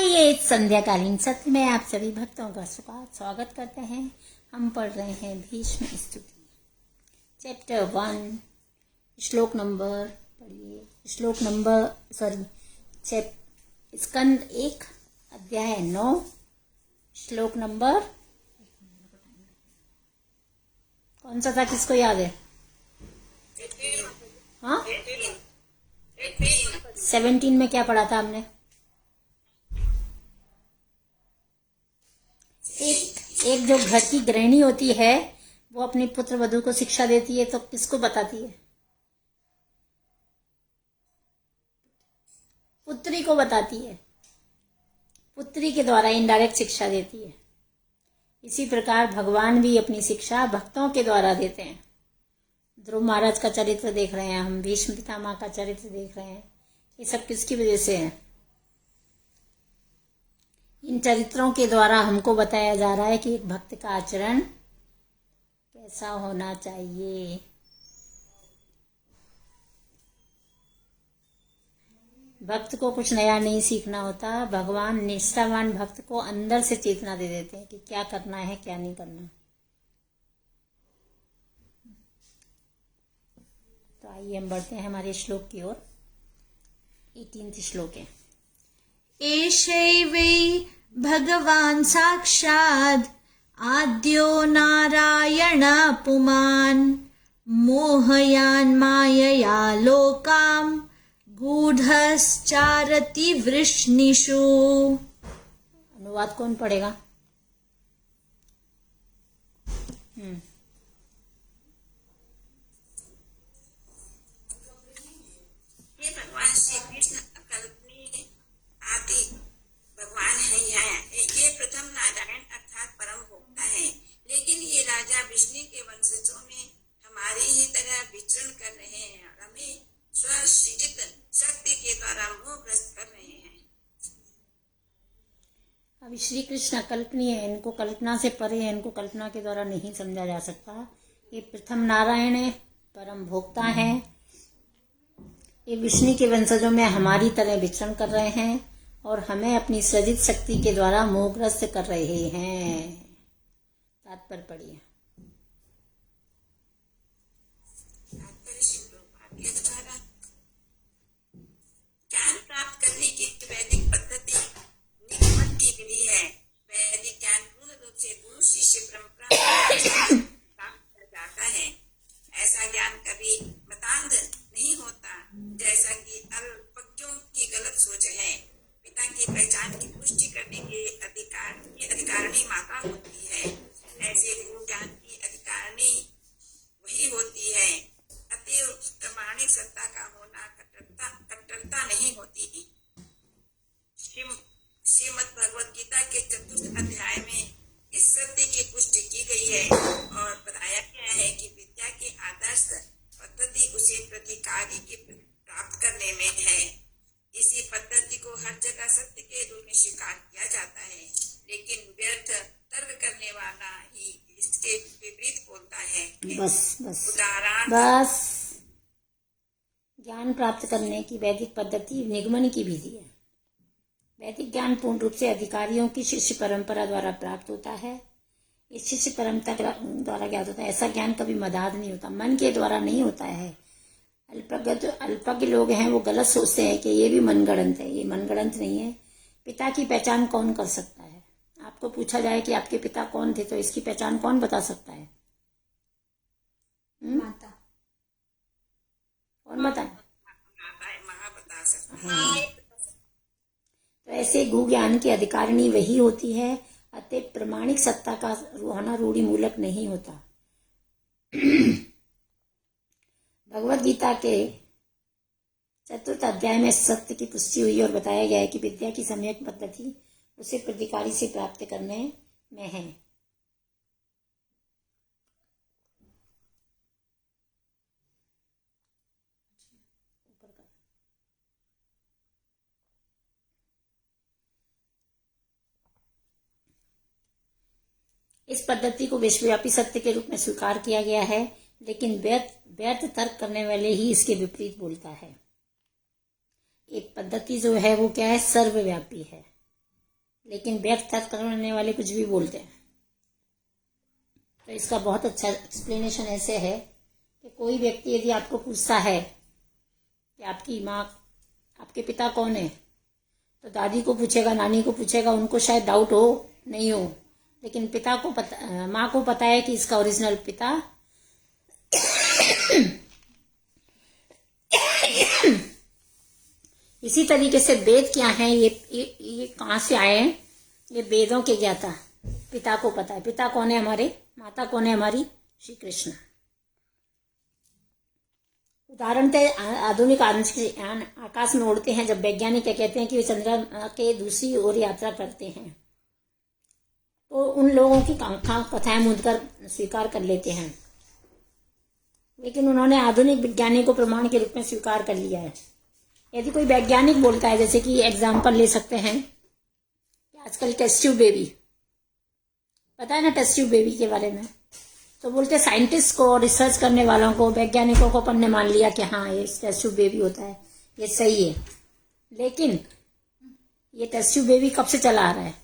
आइए संध्याकालीन सत्र में आप सभी भक्तों का स्वागत करते हैं। हम पढ़ रहे हैं भीष्म स्तुति चैप्टर 1 श्लोक नंबर स्कंद 1 अध्याय 9 श्लोक नंबर कौन सा था, किसको याद है? हाँ 17 में क्या पढ़ा था हमने? एक जो घर की गृहिणी होती है वो अपनी पुत्र वधू को शिक्षा देती है तो किसको बताती है? पुत्री को बताती है। पुत्री के द्वारा इनडायरेक्ट शिक्षा देती है। इसी प्रकार भगवान भी अपनी शिक्षा भक्तों के द्वारा देते हैं। ध्रुव महाराज का चरित्र देख रहे हैं हम, भीष्म पितामह का चरित्र देख रहे हैं। ये सब किसकी वजह से है? इन चरित्रों के द्वारा हमको बताया जा रहा है कि एक भक्त का आचरण कैसा होना चाहिए। भक्त को कुछ नया नहीं सीखना होता। भगवान निष्ठावान भक्त को अंदर से चेतना दे देते हैं कि क्या करना है क्या नहीं करना। तो आइए हम बढ़ते हैं हमारे श्लोक की ओर। 18 श्लोक है। एषै वै भगवान् साक्षात् आद्यो नारायण पुमान् मोहयान् मायया लोकाम् गूढश्चारति वृष्णिषु। अनुवाद कौन पढ़ेगा? ये भगवान श्री कृष्ण अकल्पनीय आदि भगवान है। ये प्रथम नारायण अर्थात परम भोक्ता है। लेकिन ये राजा विष्णु के वंशजों में हमारी ही तरह विचरण कर रहे हैं और हमें स्वसृजित शक्ति के द्वारा मोहग्रस्त कर रहे हैं। अभी श्री कृष्ण अकल्पनीय है, इनको कल्पना से परे है, इनको कल्पना के द्वारा नहीं समझा जा सकता। ये प्रथम नारायण है, परम भोक्ता है। ये विष्णु के वंशजों में हमारी तरह विचरण कर रहे हैं और हमें अपनी सृजित शक्ति के द्वारा मोहग्रस्त कर रहे हैं। तात्पर्य पढ़िए। ज्ञान प्राप्त करने की वैदिक पद्धति निगमन की विधि है। वैदिक ज्ञान पूर्ण रूप से गुरु शिष्य परंपरा प्राप्त कर जाता है। ऐसा ज्ञान कभी मतांध नहीं होता, जैसा कि अल्पज्ञों की गलत सोच है। पिता की पहचान की पुष्टि करने के अधिकारिणी माता होती है। ऐसे गुरु ज्ञान की अधिकारिणी वही होती है। अतएव प्रमाणिक सत्ता का होना कट्टरता नहीं होती। श्रीमद् भगवद गीता के 4th अध्याय में इस सत्य की पुष्टि की गई है और बताया गया है कि विद्या की आदर्श पद्धति उसे प्रतिकारी की प्राप्त करने में है। इसी पद्धति को हर जगह सत्य के रूप में स्वीकार किया जाता है, लेकिन व्यर्थ तर्क करने वाला ही इसके विपरीत बोलता है। बस ज्ञान प्राप्त करने की वैदिक पद्धति निगमन की विधि है। वैदिक ज्ञान पूर्ण रूप से अधिकारियों की शिष्य परंपरा द्वारा प्राप्त होता है। इस शिष्य परंपरा द्वारा ज्ञात होता है। ऐसा ज्ञान कभी मदाद नहीं होता, मन के द्वारा नहीं होता है। अल्पज्ञ लोग हैं वो गलत सोचते हैं कि ये भी मनगढ़ंत है। ये मनगढ़ंत नहीं है। पिता की पहचान कौन कर सकता है? आपको पूछा जाए कि आपके पिता कौन थे तो इसकी पहचान कौन बता सकता है? माता। कौन बताए? माँ बता सकता है। तो ऐसे गु ज्ञान की अधिकारिणी वही होती है। अतः प्रमाणिक सत्ता का होना रूढ़ि मूलक नहीं होता। भगवद गीता के 4th अध्याय में सत्य की पुष्टि हुई और बताया गया है कि विद्या की सम्यक पद्धति उसे प्रतिकारी से प्राप्त करने में है। इस पद्धति को विश्वव्यापी सत्य के रूप में स्वीकार किया गया है, लेकिन व्यर्थ तर्क करने वाले ही इसके विपरीत बोलता है। एक पद्धति जो है वो क्या है? सर्वव्यापी है। लेकिन व्यक्त करने वाले कुछ भी बोलते हैं। तो इसका बहुत अच्छा एक्सप्लेनेशन ऐसे है कि कोई व्यक्ति यदि आपको पूछता है कि आपकी माँ, आपके पिता कौन है, तो दादी को पूछेगा, नानी को पूछेगा, उनको शायद डाउट हो नहीं हो, लेकिन पिता को पता, माँ को पता है कि इसका ओरिजिनल पिता इसी तरीके से वेद क्या है, ये कहाँ से आए हैं, ये वेदों के ज्ञाता पिता को पता है। पिता कौन है हमारे, माता कौन है हमारी, श्री कृष्ण। उदाहरणतः आधुनिक आकाश में उड़ते हैं। जब वैज्ञानिक क्या कहते हैं कि वे चंद्रमा के दूसरी ओर यात्रा करते हैं, तो उन लोगों की कथाएं मुझकर स्वीकार कर लेते हैं, लेकिन उन्होंने आधुनिक विज्ञानी को प्रमाण के रूप में स्वीकार कर लिया है। यदि कोई वैज्ञानिक बोलता है, जैसे कि एग्जाम्पल ले सकते हैं कि आजकल टेस्ट ट्यूब बेबी, पता है ना टेस्ट ट्यूब बेबी के बारे में, तो बोलते साइंटिस्ट को, रिसर्च करने वालों को, वैज्ञानिकों को अपन ने मान लिया कि हाँ ये टेस्ट ट्यूब बेबी होता है, ये सही है। लेकिन ये टेस्ट ट्यूब बेबी कब से चला आ रहा है?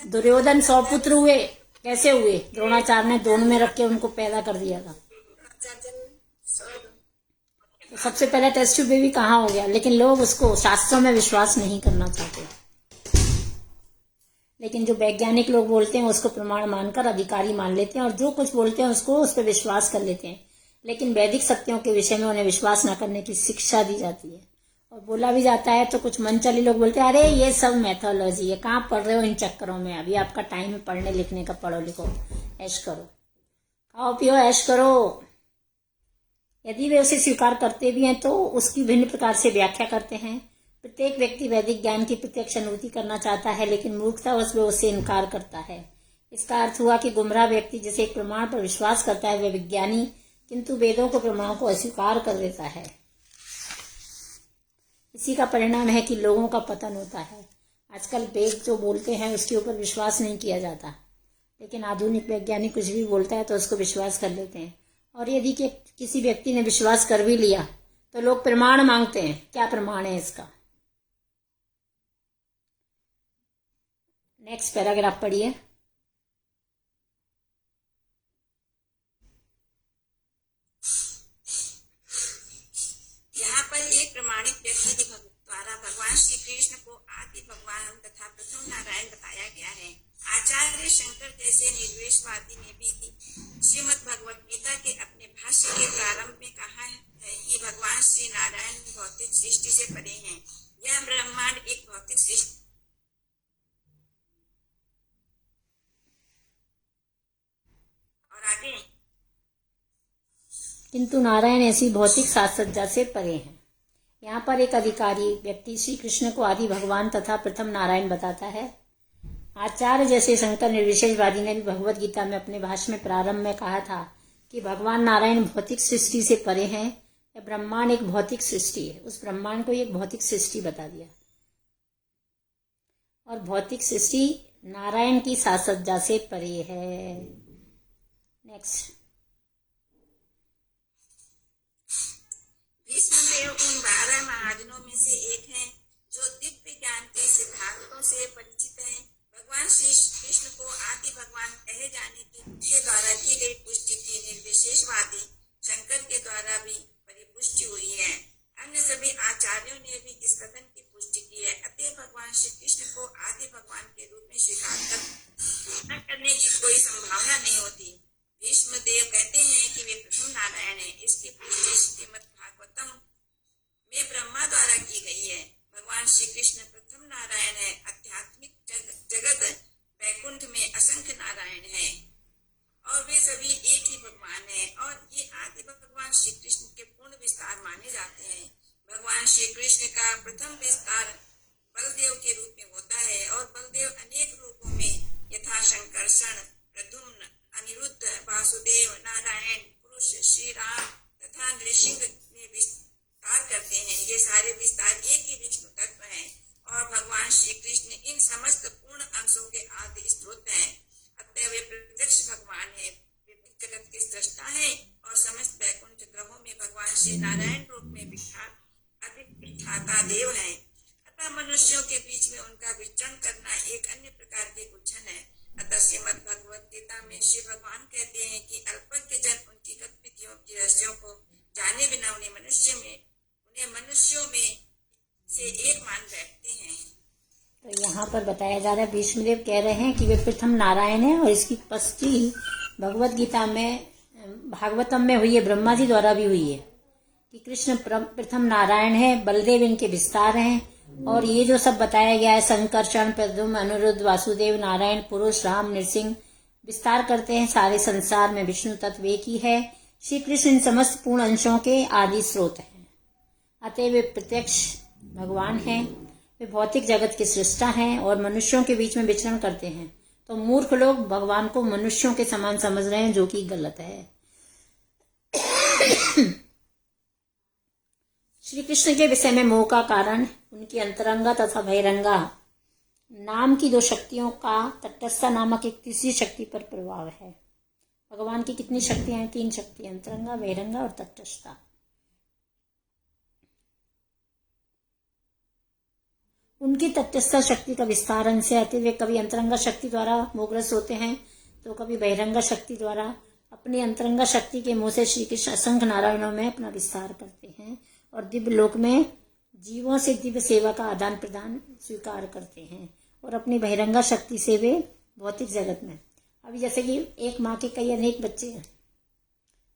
दुर्योधन 100 पुत्र हुए, कैसे हुए? द्रोणाचार्य ने दोनों में रख के उनको पैदा कर दिया था। तो सबसे पहले टेस्ट ट्यूब बेबी कहाँ हो गया? लेकिन लोग उसको शास्त्रों में विश्वास नहीं करना चाहते, लेकिन जो वैज्ञानिक लोग बोलते हैं उसको प्रमाण मानकर अधिकारी मान लेते हैं, और जो कुछ बोलते हैं उसको उस पर विश्वास कर लेते हैं। लेकिन वैदिक सत्यों के विषय में उन्हें विश्वास न करने की शिक्षा दी जाती है, और बोला भी जाता है। तो कुछ मनचली लोग बोलते हैं, अरे ये सब मैथोलॉजी है, कहाँ पढ़ रहे हो इन चक्करों में, अभी आपका टाइम है पढ़ने लिखने का, पढ़ो लिखो, ऐश करो, खाओ पियो, ऐश करो। यदि वे उसे स्वीकार करते भी हैं तो उसकी भिन्न प्रकार से व्याख्या करते हैं। प्रत्येक व्यक्ति वैदिक ज्ञान की प्रत्यक्ष अनुभूति करना चाहता है, लेकिन मूर्खतावश वे उससे इनकार करता है। इसका अर्थ हुआ कि गुमराह व्यक्ति जिसे एक प्रमाण पर विश्वास करता है वह विज्ञानी, किंतु वेदों को प्रमाण को अस्वीकार कर देता है। इसी का परिणाम है कि लोगों का पतन होता है। आजकल वेद जो बोलते हैं उसके ऊपर विश्वास नहीं किया जाता, लेकिन आधुनिक वैज्ञानिक कुछ भी बोलता है तो उसको विश्वास कर लेते हैं। और यदि किसी व्यक्ति ने विश्वास कर भी लिया तो लोग प्रमाण मांगते हैं, क्या प्रमाण है इसका। नेक्स्ट पैराग्राफ पढ़िए। यहाँ पर एक प्रमाणिक व्यक्ति द्वारा भगवान श्री कृष्ण को आदि भगवान तथा प्रथम नारायण बताया गया है। आचार्य शंकर जैसे निर्वेशवादी ने भी श्रीमद् भगवत गीता के अपने भाष्य के प्रारंभ में कहा है कि भगवान श्री नारायण भौतिक सृष्टि से परे हैं। यह ब्रह्मांड एक भौतिक सृष्टि। और आगे, किंतु नारायण ऐसी भौतिक साज सज्जा से परे हैं। यहाँ पर एक अधिकारी व्यक्ति श्री कृष्ण को आदि भगवान तथा प्रथम नारायण बताता है। आचार्य जैसे शंकर निर्विशेषवादी ने भी भगवत गीता में अपने भाष्य में प्रारंभ में कहा था कि भगवान नारायण भौतिक सृष्टि से परे हैं। यह ब्रह्मांड एक भौतिक सृष्टि है। उस ब्रह्मांड को एक भौतिक सृष्टि बता दिया, और भौतिक सृष्टि नारायण की साज सज्जा से परे है। नेक्स्ट। भीष्मदेव उन 12 महाजनों में से एक हैं जो दिव्य ज्ञान के सिद्धांतों से परिचित हैं। भगवान श्री कृष्ण को आदि भगवान कहे जाने की उनके द्वारा की गई पुष्टि की निर्विशेषवादी शंकर के द्वारा भी परिपुष्टि हुई है। अन्य सभी आचार्यों ने भी इस कथन की पुष्टि की है। अतः भगवान श्री कृष्ण को आदि भगवान के रूप में स्वीकार न करने की कोई संभावना नहीं होती। भीष्मदेव कहते हैं कि वे प्रथम नारायण है। इसकी पुष्टि श्रीमद् भागवतम में ब्रह्मा द्वारा की गई है। भगवान श्री कृष्ण प्रथम नारायण है। आध्यात्मिक जगत वैकुंठ में असंख्य नारायण है और वे सभी एक ही भगवान है, और ये आदि भगवान श्री कृष्ण के पूर्ण विस्तार माने जाते हैं। भगवान श्री कृष्ण का प्रथम विस्तार बलदेव के रूप में होता है, और बलदेव अनेक रूपों में यथा शंकरषण, प्रद्युम्न, अनिरुद्ध, वासुदेव, नारायण, पुरुष, श्री राम तथा नृसिंह में विस्तार करते हैं। ये सारे विस्तार एक ही विष्णु तत्व हैं, और भगवान श्री कृष्ण इन समस्त पूर्ण अंशों के आदि स्रोत हैं। अतः वे प्रत्यक्ष भगवान है, जगत के सृष्टा है, और समस्त वैकुंठ ग्रहों में भगवान श्री नारायण रूप में विख्यात सर्वाधिक विख्याता देव हैं। अतः मनुष्यों के बीच में उनका विचरण करना एक अन्य प्रकार की उलझन है। अतः श्रीमद् भगवत गीता में श्री भगवान कहते हैं कि अल्पज्ञ जन उनकी गतिविधियों की रहस्यों को जाने बिना उन्हें मनुष्यों में से एक मान बैठते हैं। तो यहाँ पर बताया जा रहा है, भीष्मदेव कह रहे हैं कि वे प्रथम नारायण है, और इसकी पुष्टि भगवत गीता में, भागवतम में हुई है, ब्रह्मा जी द्वारा भी हुई है कि कृष्ण प्रथम नारायण है, बलदेव इनके विस्तार हैं। और ये जो सब बताया गया है, संकर्षण, प्रद्युम्न, अनिरुद्ध, वासुदेव, नारायण, पुरुष, राम, नृसिंह विस्तार करते हैं। सारे संसार में विष्णु तत्व एक ही है। श्री कृष्ण इन समस्त पूर्ण अंशों के आदि स्रोत हैं। अतः वे प्रत्यक्ष भगवान हैं। वे भौतिक जगत के सृष्टा हैं और मनुष्यों के बीच में विचरण करते हैं। तो मूर्ख लोग भगवान को मनुष्यों के समान समझ रहे हैं, जो कि गलत है। श्री कृष्ण के विषय में मोह का कारण उनकी अंतरंगा तथा बहिरंगा नाम की दो शक्तियों का तटस्था नामक एक तीसरी शक्ति पर प्रभाव है। भगवान की कितनी शक्तियां हैं? 3 शक्तियां, अंतरंगा, बहिरंगा और तटस्था। उनकी तटस्थ शक्ति का विस्तार से आते हुए कभी अंतरंगा शक्ति द्वारा मोहग्रस्त होते हैं, तो कभी बहिरंगा शक्ति द्वारा। अपनी अंतरंगा शक्ति के मुंह से श्री कृष्ण असंख्य नारायणों में अपना विस्तार करते हैं और दिव्य लोक में जीवों से दिव्य सेवा का आदान प्रदान स्वीकार करते हैं। और अपनी बहिरंगा शक्ति से वे भौतिक जगत में, अभी जैसे कि एक माँ के कई अनेक बच्चे हैं,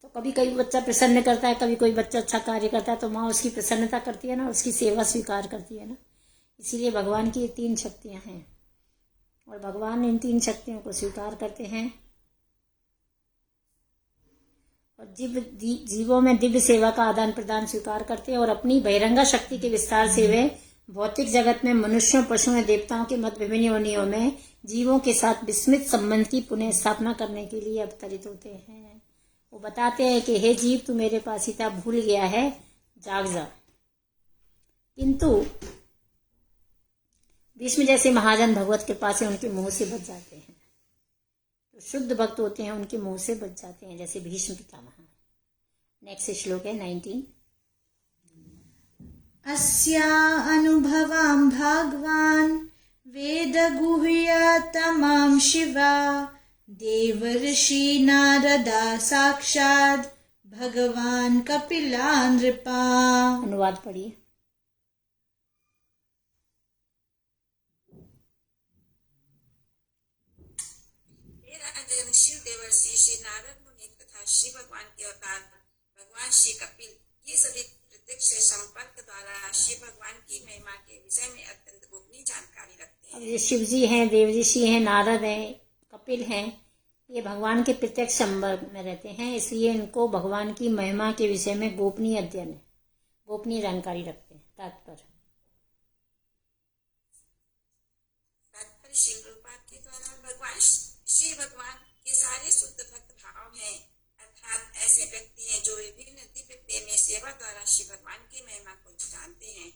तो कभी कोई बच्चा प्रसन्न करता है, कभी कोई बच्चा अच्छा कार्य करता है, तो माँ उसकी प्रसन्नता करती है ना, उसकी सेवा स्वीकार करती है ना। इसीलिए भगवान की 3 शक्तियां हैं और भगवान इन 3 शक्तियों को स्वीकार करते हैं और जीवों में दिव्य सेवा का आदान प्रदान स्वीकार करते हैं। और अपनी बहिरंगा शक्ति के विस्तार से वे भौतिक जगत में मनुष्यों, पशुओं और देवताओं के मत विभिन्न योनियों में जीवों के साथ विस्मृत संबंध की पुनः स्थापना करने के लिए अवतरित होते हैं। वो बताते हैं कि हे जीव, तू मेरे पास ही था, भूल गया है, जाग जा। किंतु भीष्म जैसे महाजन भगवत कृपा से उनके मुंह से बच जाते हैं। तो शुद्ध भक्त होते हैं, उनके मुंह से बच जाते हैं, जैसे भीष्म पितामह। नेक्स्ट श्लोक है 19। अस्या अनुभवां भगवान् वेदगुह्यतमां शिवा देवर्षि नारदा साक्षात् भगवान् कपिला नृपा। अनुवाद पढ़िए। शिव देवर्षि श्री नारद मुनि तथा श्री भगवान के अवतार भगवान श्री कपिल, ये सभी प्रत्यक्ष संपर्क द्वारा श्री भगवान की महिमा के विषय में अत्यंत गोपनीय जानकारी रखते हैं। अब ये शिव जी हैं, देवऋषि हैं, नारद हैं, कपिल हैं, ये भगवान के प्रत्यक्ष संपर्क में रहते हैं, इसलिए इनको भगवान की महिमा के विषय में गोपनीय अध्ययन है, गोपनीय जानकारी रखते हैं। तात्पर्य श्री प्रभुपाद के द्वारा भगवान श्री भगवान के सारे शुद्ध भक्त भाव हैं, अर्थात ऐसे व्यक्ति हैं जो विभिन्न दिव्य प्रेम में सेवा द्वारा श्री भगवान की महिमा को जानते हैं।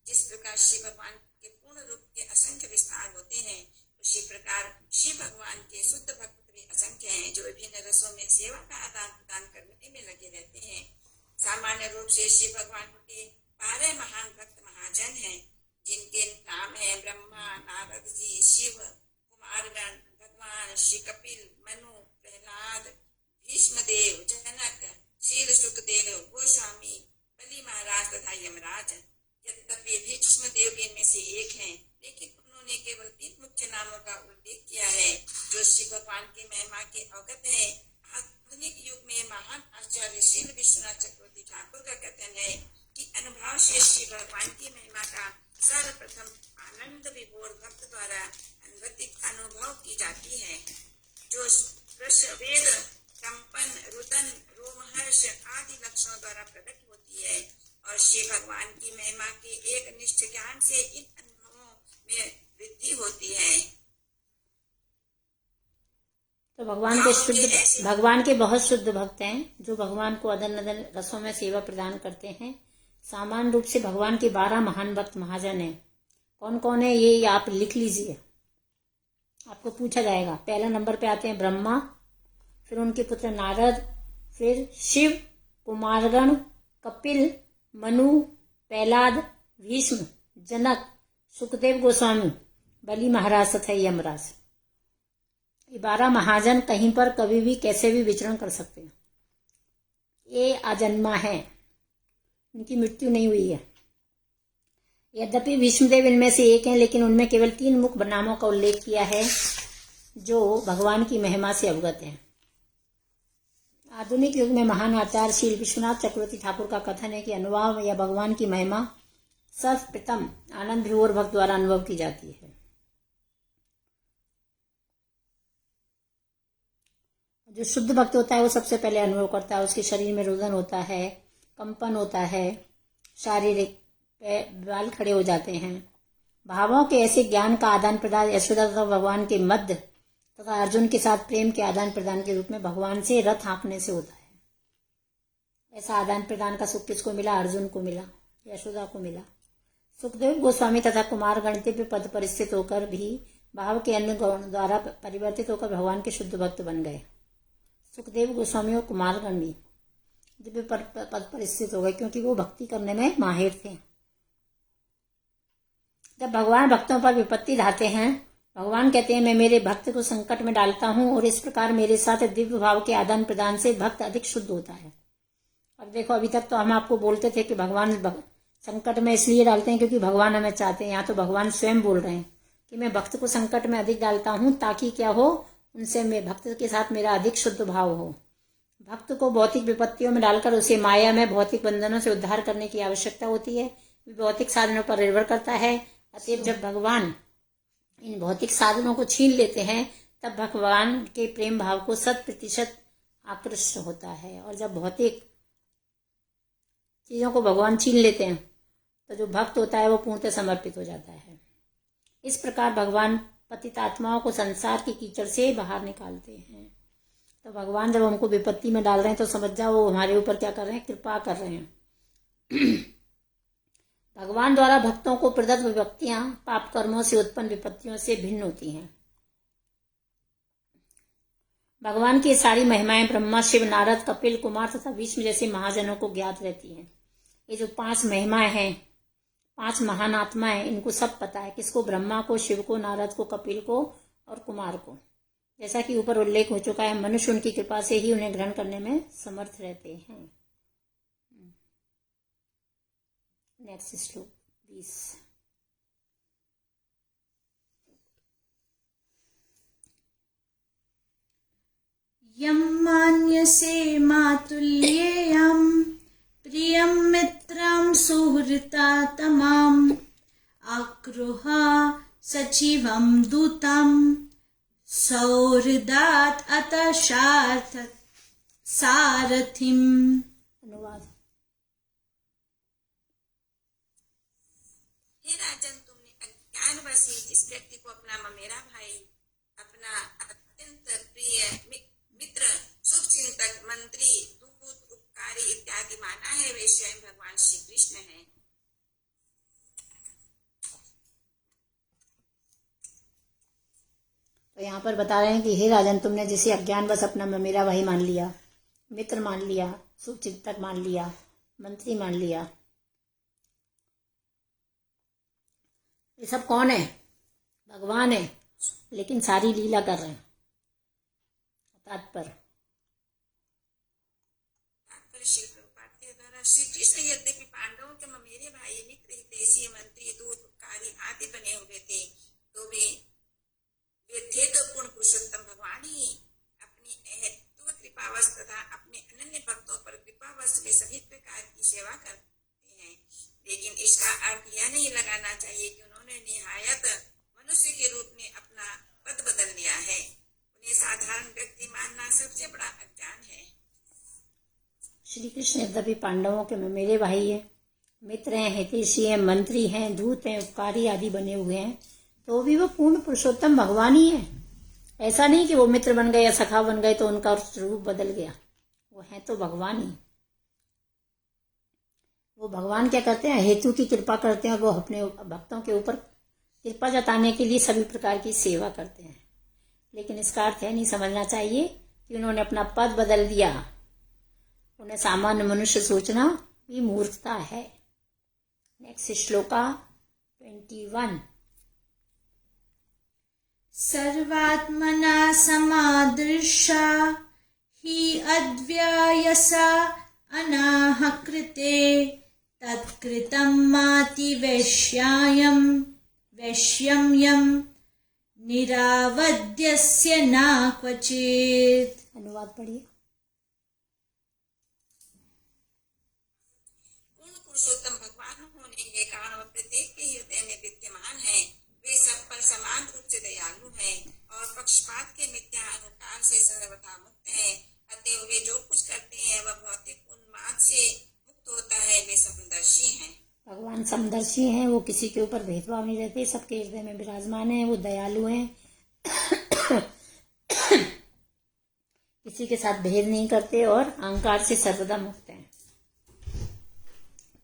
जिस प्रकार श्री भगवान के पूर्ण रूप के असंख्य विस्तार होते हैं, उसी प्रकार श्री भगवान के शुद्ध भक्त भी असंख्य हैं जो विभिन्न रसों में सेवा का आदान प्रदान करने में लगे रहते हैं। सामान्य रूप से श्री भगवान के 12 महान भक्त महाजन हैं, जिनके नाम है ब्रह्मा, नारद जी, शिव, कुमारगण, भगवान श्री कपिल, मनु, प्रहलाद, भीष्मदेव, जनक, शील सुखदेव, गोस्वामी, बलि महाराज तथा यमराज। यद्यपि भीष्मदेव इनमें से एक हैं, लेकिन उन्होंने केवल 3 मुख्य नामों का उल्लेख किया है जो श्री भगवान की महिमा के अवगत है। आधुनिक युग में महान आचार्य शील विश्वनाथ चक्रवर्ती ठाकुर का कथन है कि अनुभव से श्री भगवान की महिमा का सर्वप्रथम आनंद विभोर भक्त द्वारा अनुभव की जाती है, जो वेद कंपन, रुदन, रोमहर्ष आदि लक्षणों द्वारा प्रकट होती है। और श्री भगवान की महिमा के एक निष्ठ ज्ञान से इन अनुभवों में वृद्धि होती है। तो भगवान के बहुत शुद्ध भक्त हैं जो भगवान को अदन अदन रसों में सेवा प्रदान करते हैं। सामान्य रूप से भगवान के 12 महान भक्त महाजन हैं। कौन कौन है ये आप लिख लीजिए, आपको पूछा जाएगा। पहला नंबर पे आते हैं ब्रह्मा, फिर उनके पुत्र नारद, फिर शिव, कुमारगण, कपिल, मनु, प्रहलाद, भीष्म, जनक, सुखदेव गोस्वामी, बलि महाराज तथा यमराज, ये 12 महाजन कहीं पर कभी भी कैसे भी विचरण कर सकते हैं। ये अजन्मा है, इनकी मृत्यु नहीं हुई है। यद्यपि भीष्मदेव इनमें से एक हैं, लेकिन उनमें केवल 3 मुख्य नामों का उल्लेख किया है जो भगवान की महिमा से अवगत है। आधुनिक युग में महान आचार्य श्री विश्वनाथ चक्रवर्ती ठाकुर का कथन है कि अनुभाव या भगवान की महिमा सर्वप्रथम आनंद विभोर भक्त द्वारा अनुभव की जाती है। जो शुद्ध भक्त होता है वो सबसे पहले अनुभव करता है, उसके शरीर में रुदन होता है, कंपन होता है, शारीरिक बाल खड़े हो जाते हैं। भावों के ऐसे ज्ञान का आदान प्रदान यशोदा तथा भगवान के मध्य तथा अर्जुन के साथ प्रेम के आदान प्रदान के रूप में भगवान से रथ हाँकने से होता है। ऐसा आदान प्रदान का सुख किसको मिला? अर्जुन को मिला, यशोदा को मिला। सुखदेव गोस्वामी तथा कुमार गणित पद पर स्थित होकर भी भाव के अन्य गुण द्वारा परिवर्तित होकर भगवान के शुद्ध भक्त बन गए। सुखदेव गोस्वामी और कुमारगण भी दिव्य पद पर स्थित हो गए क्योंकि वो भक्ति करने में माहिर थे। जब भगवान भक्तों पर विपत्ति ढाते हैं, भगवान कहते हैं मैं मेरे भक्त को संकट में डालता हूं और इस प्रकार मेरे साथ दिव्य भाव के आदान प्रदान से भक्त अधिक शुद्ध होता है। अब देखो, अभी तक तो हम आपको बोलते थे कि भगवान संकट में इसलिए डालते हैं क्योंकि भगवान हमें चाहते हैं। यहाँ तो भगवान स्वयं बोल रहे हैं कि मैं भक्त को संकट में अधिक डालता हूं ताकि क्या हो, उनसे मैं भक्त के साथ मेरा अधिक शुद्ध भाव हो। भक्त को भौतिक विपत्तियों में डालकर उसे माया में भौतिक बंधनों से उद्धार करने की आवश्यकता होती है, भौतिक साधनों पर निर्भर करता है। अतएव जब भगवान इन भौतिक साधनों को छीन लेते हैं तब भगवान के प्रेम भाव को 100% आकृष्ट होता है। और जब भौतिक चीजों को भगवान छीन लेते हैं तो जो भक्त होता है वो पूर्णतः समर्पित हो जाता है। इस प्रकार भगवान पतित आत्माओं को संसार की कीचड़ से बाहर निकालते हैं। तो भगवान जब हमको विपत्ति में डाल रहे हैं तो समझ जाओ वो हमारे ऊपर क्या कर रहे हैं? कृपा कर रहे हैं। भगवान द्वारा भक्तों को प्रदत्त विपत्तियां पाप कर्मों से उत्पन्न विपत्तियों से भिन्न होती हैं। भगवान की सारी महिमाएं ब्रह्मा, शिव, नारद, कपिल, कुमार तथा भीष्म जैसे महाजनों को ज्ञात रहती हैं। ये जो 5 महिमाएं हैं, 5 महान आत्माएं, इनको सब पता है। किसको? ब्रह्मा को, शिव को, नारद को, कपिल को और कुमार को। जैसा कि ऊपर उल्लेख हो चुका है, मनुष्य उनकी कृपा से ही उन्हें ग्रहण करने में समर्थ रहते हैं। नेक्स्ट श्लोक 20। यम मान्यसे मातुल्येयं प्रियं मित्रं सुहृता तमाम आक्रोहा सचिवं दूतं सौहृदात् अतः सारथिम्। अनुवाद। हे राजन, तुमने अज्ञानवश ही जिस व्यक्ति को अपना ममेरा भाई, अपना अत्यंत प्रिय मित्र, शुभचिंतक, मंत्री, दूत, उपकारी इत्यादि माना है, वे स्वयं भगवान श्री कृष्ण हैं। तो यहाँ पर बता रहे हैं कि हे राजन, तुमने जिसे अज्ञानवश अपना ममेरा भाई मान लिया, मित्र मान लिया, शुभचिंतक मान लिया, मंत्री मान लिया, ये सब कौन है? भगवान है, लेकिन सारी लीला कर रहे हैं। तात्पर्य श्री प्रभुपाद के द्वारा श्री कृष्ण यद्यपि पांडवों के ममेरे भाई, मित्र, हितैषी, मंत्री, दूत, उपकारी आदि बने हुए थे, तो वे थे तो पूर्ण पुरुषोत्तम भगवान ही। अपनी अहेतुक कृपावश तथा अपने अनन्य भक्तों पर कृपावश वे सभी प्रकार की सेवा करते हैं। लेकिन इसका अर्थ यह नहीं लगाना चाहिए कि उन्होंने निहायत मनुष्य के रूप में अपना पद बदल लिया है। उन्हें साधारण व्यक्ति मानना सबसे बड़ा अज्ञान है। श्री कृष्ण यद्यपि पांडवों के ममेरे भाई हैं, मित्र हैं, हितैषी हैं, मंत्री हैं, दूत हैं, उपकारी आदि बने हुए हैं, तो भी वो पूर्ण पुरुषोत्तम भगवान ही है। ऐसा नहीं कि वो मित्र बन गए या सखा बन गए तो उनका रूप बदल गया। वो है तो भगवान ही। वो भगवान क्या करते हैं? हेतु की कृपा करते हैं। वो अपने भक्तों के ऊपर कृपा जताने के लिए सभी प्रकार की सेवा करते हैं। लेकिन इसका अर्थ है नहीं समझना चाहिए कि उन्होंने अपना पद बदल दिया। उन्हें सामान्य मनुष्य सोचना भी मूर्खता है। नेक्स्ट श्लोका 21। सर्वात्मना समादृशा हि अद्व्यायसा अनाहकृते तत्कृतं माति वैश्यं यं निरावद्यस्य न क्वचित्। अनुवाद पढ़िए। पूर्ण पुरुषोत्तम भगवान होने के कारण वह प्रत्येक के हृदय में विद्यमान है। वे सब पर समान रूप से दयालु हैं और पक्षपात के मिथ्या अहंकार से सर्वथा मुक्त हैं। अतएव वे जो कुछ करते हैं वह भौतिक उन्माद से मुक्त होता है। वे समदर्शी हैं। भगवान समदर्शी हैं, वो किसी के ऊपर भेदभाव नहीं रहते, सबके हृदय में विराजमान है। वो दयालु हैं, किसी के साथ भेद नहीं करते और अहंकार से सर्वदा मुक्त हैं।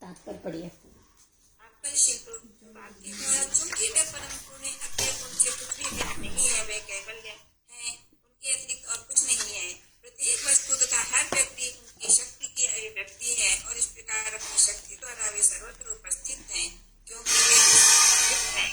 तात्पर्य पढ़िए। चूंकि वे परम पुण्य अतएव उनसे कुछ भी भिन्न नहीं है। वे कैवल्य हैं, उनके अतिरिक्त और कुछ नहीं है। प्रत्येक वस्तु तथा हर व्यक्ति उनकी शक्ति की अभिव्यक्ति है और इस प्रकार अपनी शक्ति द्वारा वे सर्वत्र उपस्थित हैं, क्योंकि वे हैं।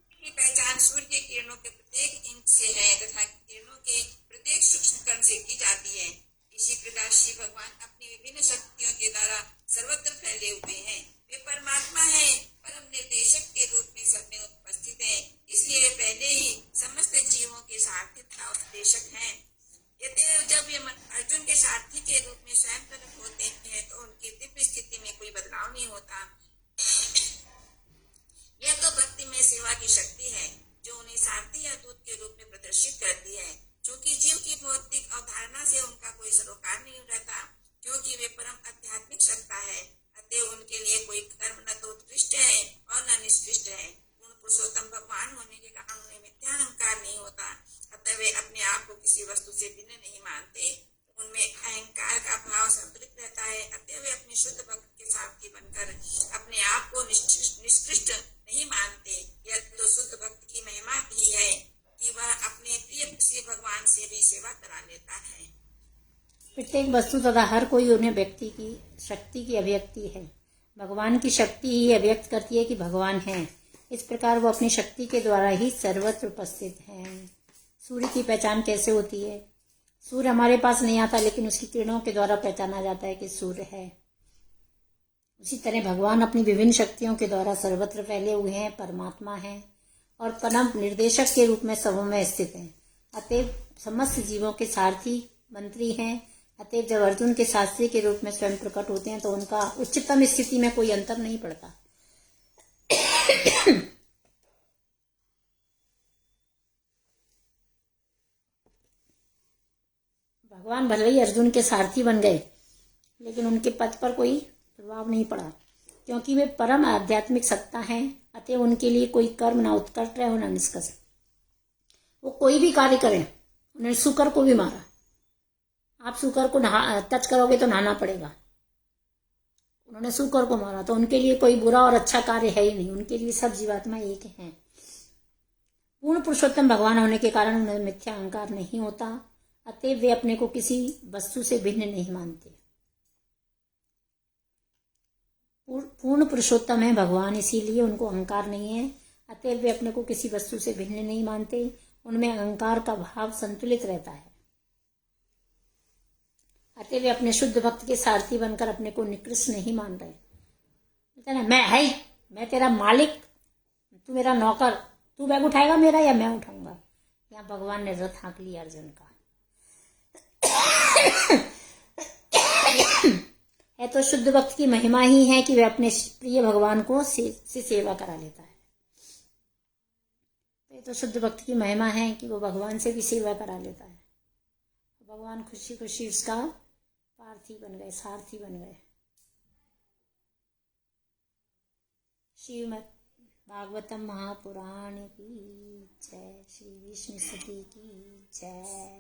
उनकी पहचान सूर्य के किरणों के प्रत्येक इंच से है तथा किरणों के प्रत्येक सूक्ष्म कण से की जाती है। इसी प्रकार श्री भगवान अपनी विभिन्न शक्तियों के द्वारा सर्वत्र फैले हुए हैं। वे परमात्मा हैं, परम निर्देशक के रूप में सब में उपस्थित हैं। इसलिए वे पहले ही समस्त जीवों के सारथी तथा उपदेशक हैं। यदि जब वे अर्जुन के सारथी के रूप में स्वयं प्रकट होते हैं तो उनकी दिव्य स्थिति में कोई बदलाव नहीं होता। यह तो भक्ति में सेवा की शक्ति है जो उन्हें सारथी या दूत के रूप में प्रदर्शित करती है। चूंकि जीव की भौतिक अवधारणा से उनका कोई सरोकार नहीं रहता, क्योंकि वे परम आध्यात्मिक सत्ता है। अतः उनके लिए कोई कर्म न तो उत्कृष्ट है और न निष्कृष्ट है। पूर्ण पुरुषोत्तम भगवान होने के कारण उन्हें मिथ्या अहंकार नहीं होता। अतः वे अपने आप को किसी वस्तु से भिन्न नहीं मानते। उनमें अहंकार का भाव संतुलित रहता है। अतः वे अपने शुद्ध भक्त के सारथी बनकर अपने आप को निष्कृष्ट नहीं मानते। यह तो शुद्ध भक्त की महिमा भी है कि वह अपने प्रिय श्री भगवान से भी सेवा करा लेता है। प्रत्येक वस्तु तथा हर कोई उन्हें व्यक्ति की शक्ति की अभिव्यक्ति है। भगवान की शक्ति ही अभिव्यक्त करती है कि भगवान है। इस प्रकार वो अपनी शक्ति के द्वारा ही सर्वत्र उपस्थित हैं। सूर्य की पहचान कैसे होती है? सूर्य हमारे पास नहीं आता, लेकिन उसकी किरणों के द्वारा पहचाना जाता है कि सूर्य है। उसी तरह भगवान अपनी विभिन्न शक्तियों के द्वारा सर्वत्र फैले हुए हैं, परमात्मा हैं और परम निर्देशक के रूप में सबों में स्थित हैं। अतएव समस्त जीवों के सारथी मंत्री हैं। अतएव जब अर्जुन के शास्त्री के रूप में स्वयं प्रकट होते हैं तो उनका उच्चतम स्थिति में कोई अंतर नहीं पड़ता। भगवान भले ही अर्जुन के सारथी बन गए, लेकिन उनके पद पर कोई प्रभाव नहीं पड़ा, क्योंकि वे परम आध्यात्मिक सत्ता हैं। अतएव उनके लिए कोई कर्म ना उत्कट रहे और ना निष्कर्ष। वो कोई भी कार्य करें। उन्होंने शुकर को भी मारा। आप शुकर को टच करोगे तो नहाना पड़ेगा। उन्होंने शुकर को मारा, तो उनके लिए कोई बुरा और अच्छा कार्य है ही नहीं। उनके लिए सब जीवात्मा एक हैं। पूर्ण पुरुषोत्तम भगवान होने के कारण उन्हें मिथ्या अहंकार नहीं होता। अतएव वे अपने को किसी वस्तु से भिन्न नहीं मानते। पूर्ण पुरुषोत्तम है भगवान, इसीलिए उनको अहंकार नहीं है। अतएव वे अपने को किसी वस्तु से भिन्न नहीं मानते। उनमें अहंकार का भाव संतुलित रहता है। अतएव वे अपने शुद्ध भक्त के सारथी बनकर अपने को निकृष्ट नहीं मान रहे। मैं तेरा मालिक, तू मेरा नौकर, तू बैग उठाएगा मेरा या मैं उठाऊंगा। यहाँ भगवान ने रथ हाँक लिया अर्जुन का। है तो शुद्ध भक्त की महिमा ही है कि वह अपने प्रिय भगवान को से सेवा करा लेता है। ये तो शुद्ध भक्त की महिमा है कि वो भगवान से भी सेवा करा लेता है। भगवान खुशी खुशी उसका पार्थी बन गए, सारथी बन गए। श्रीमद् भागवतम महापुराण की जय। श्री विष्णु सती की जय।